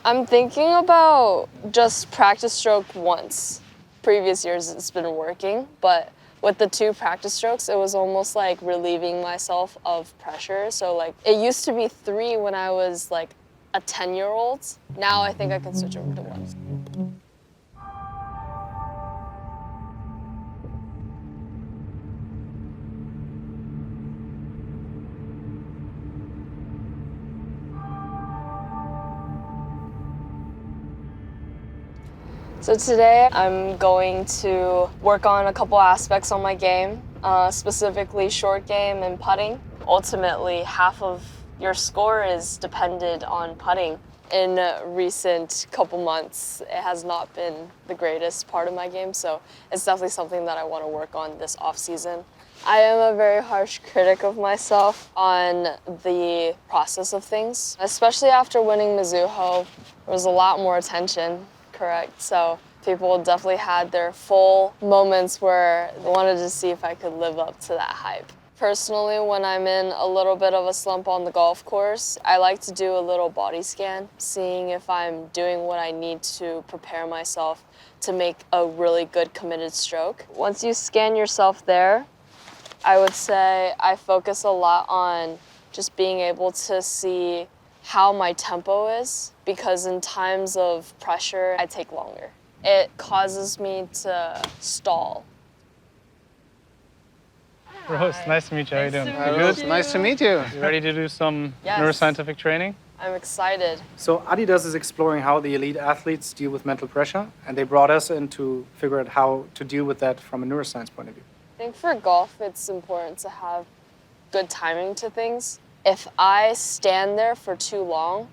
I'm thinking about just practice stroke once. Previous years it's been working, but with the 2 practice strokes, it was almost like relieving myself of pressure. So like it used to be 3 when I was like a 10-year-old. Now I think I can switch over to 1. So today I'm going to work on a couple aspects on my game, specifically short game and putting. Ultimately, half of your score is dependent on putting. In recent couple months, it has not been the greatest part of my game, so it's definitely something that I want to work on this off season. I am a very harsh critic of myself on the process of things, especially after winning Mizuho. There was a lot more attention. Correct. So people definitely had their full moments where they wanted to see if I could live up to that hype. Personally, when I'm in a little bit of a slump on the golf course, I like to do a little body scan, seeing if I'm doing what I need to prepare myself to make a really good committed stroke. Once you scan yourself there, I would say I focus a lot on just being able to see how my tempo is, because in times of pressure, I take longer. It causes me to stall. Rose, nice to meet you. How are you doing? You Rose, good? nice to meet you. You ready to do some Yes. neuroscientific training? I'm excited. So Adidas is exploring how the elite athletes deal with mental pressure, and they brought us in to figure out how to deal with that from a neuroscience point of view. I think for golf, it's important to have good timing to things. If I stand there for too long,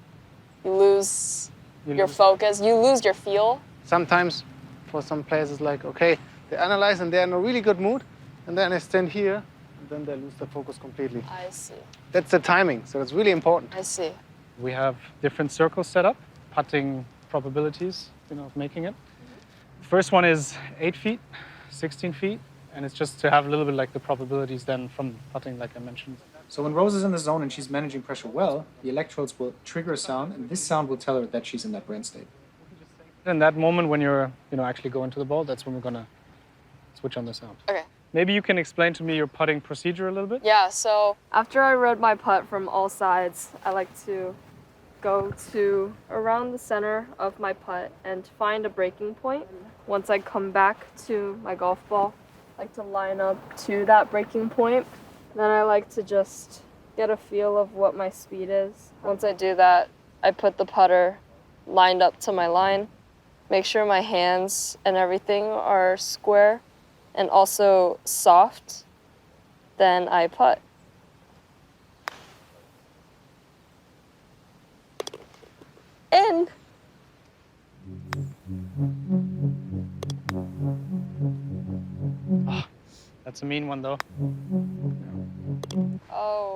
you lose your focus, you lose your feel. Sometimes for some players it's like, okay, they analyze and they're in a really good mood, and then they stand here, and then they lose their focus completely. I see. That's the timing, so it's really important. I see. We have different circles set up, putting probabilities, of making it. First one is 8 feet, 16 feet, and it's just to have a little bit like the probabilities then from putting, like I mentioned. So when Rose is in the zone and she's managing pressure well, the electrodes will trigger a sound, and this sound will tell her that she's in that brain state. In that moment when you're, actually going to the ball, that's when we're gonna switch on the sound. Okay. Maybe you can explain to me your putting procedure a little bit? Yeah, so after I rode my putt from all sides, I like to go to around the center of my putt and find a breaking point. Once I come back to my golf ball, I like to line up to that breaking point. Then I like to just get a feel of what my speed is. Once I do that, I put the putter lined up to my line, make sure my hands and everything are square and also soft. Then I putt. In. That's a mean one though. Oh.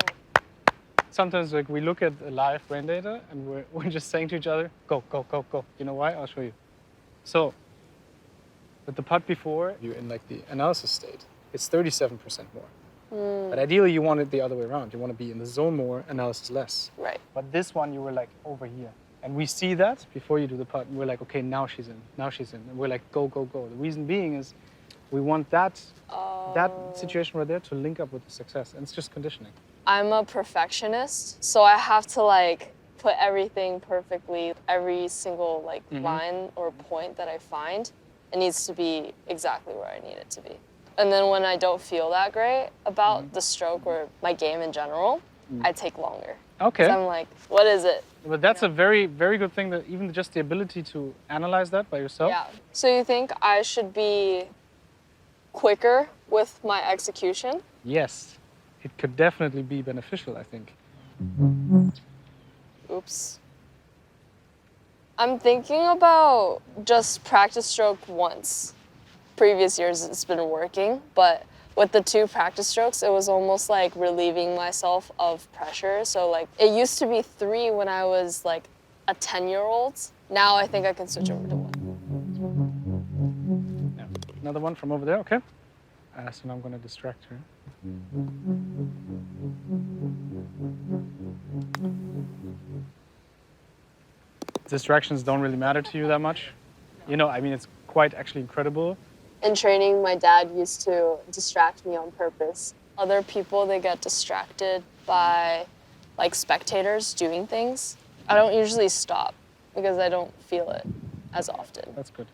Sometimes like we look at the live brain data and we're just saying to each other, go, go, go, go. You know why? I'll show you. So with the putt before, you're in like the analysis state. It's 37% more. But ideally you want it the other way around. You want to be in the zone more, analysis less. Right. But this one you were like over here. And we see that before you do the putt and we're like, okay, now she's in, now she's in. And we're like, go, go, go. The reason being is we want that situation right there to link up with the success. And it's just conditioning. I'm a perfectionist, so I have to like put everything perfectly. Every single like line or point that I find, it needs to be exactly where I need it to be. And then when I don't feel that great about the stroke or my game in general, I take longer. Okay. So I'm like, what is it? But that's a very, very good thing, that even just the ability to analyze that by yourself. Yeah. So you think I should be quicker with my execution? Yes. It could definitely be beneficial, I think. Oops. I'm thinking about just practice stroke once. Previous years it's been working, but with the 2 practice strokes, it was almost like relieving myself of pressure. So like it used to be 3 when I was like a 10-year-old. Now I think I can switch over to 1. Yeah. Another one from over there, okay? So now I'm gonna distract her. distractions don't really matter to you that much. You know, I mean, it's quite actually incredible. In training, my dad used to distract me on purpose. Other people, they get distracted by like spectators doing things. I don't usually stop because I don't feel it as often. That's good.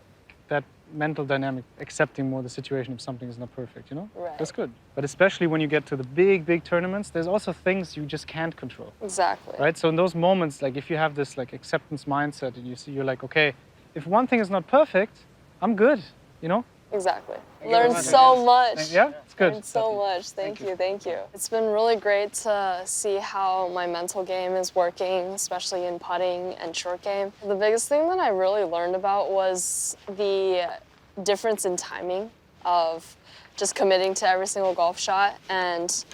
That mental dynamic, accepting more the situation if something is not perfect, you know? Right. That's good. But especially when you get to the big tournaments, there's also things you just can't control. Exactly. Right? So in those moments, like if you have this like acceptance mindset and you see, you're like, okay, if one thing is not perfect, I'm good, you know? Exactly. you Learned very much. so much. Yeah, it's good. Learned so much. Thank you. It's been really great to see how my mental game is working, especially in putting and short game. The biggest thing that I really learned about was the difference in timing of just committing to every single golf shot and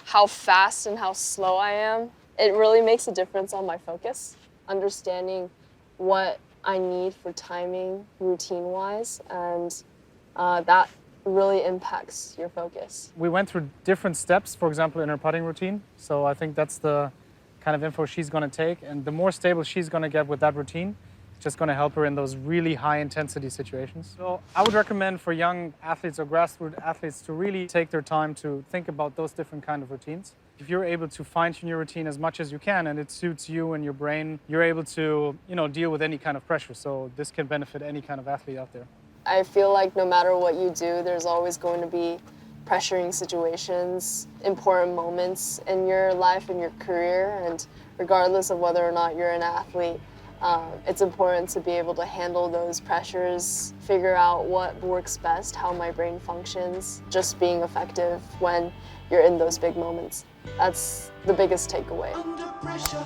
how fast and how slow I am. It really makes a difference on my focus, understanding what I need for timing routine-wise, and that really impacts your focus. We went through different steps, for example, in her putting routine. So I think that's the kind of info she's going to take. And the more stable she's going to get with that routine, it's just going to help her in those really high intensity situations. So I would recommend for young athletes or grassroots athletes to really take their time to think about those different kind of routines. If you're able to fine-tune your routine as much as you can and it suits you and your brain, you're able to, you know, deal with any kind of pressure. So this can benefit any kind of athlete out there. I feel like no matter what you do, there's always going to be pressuring situations, important moments in your life and your career, and regardless of whether or not you're an athlete, it's important to be able to handle those pressures, figure out what works best, how my brain functions, just being effective when you're in those big moments. That's the biggest takeaway. Under pressure.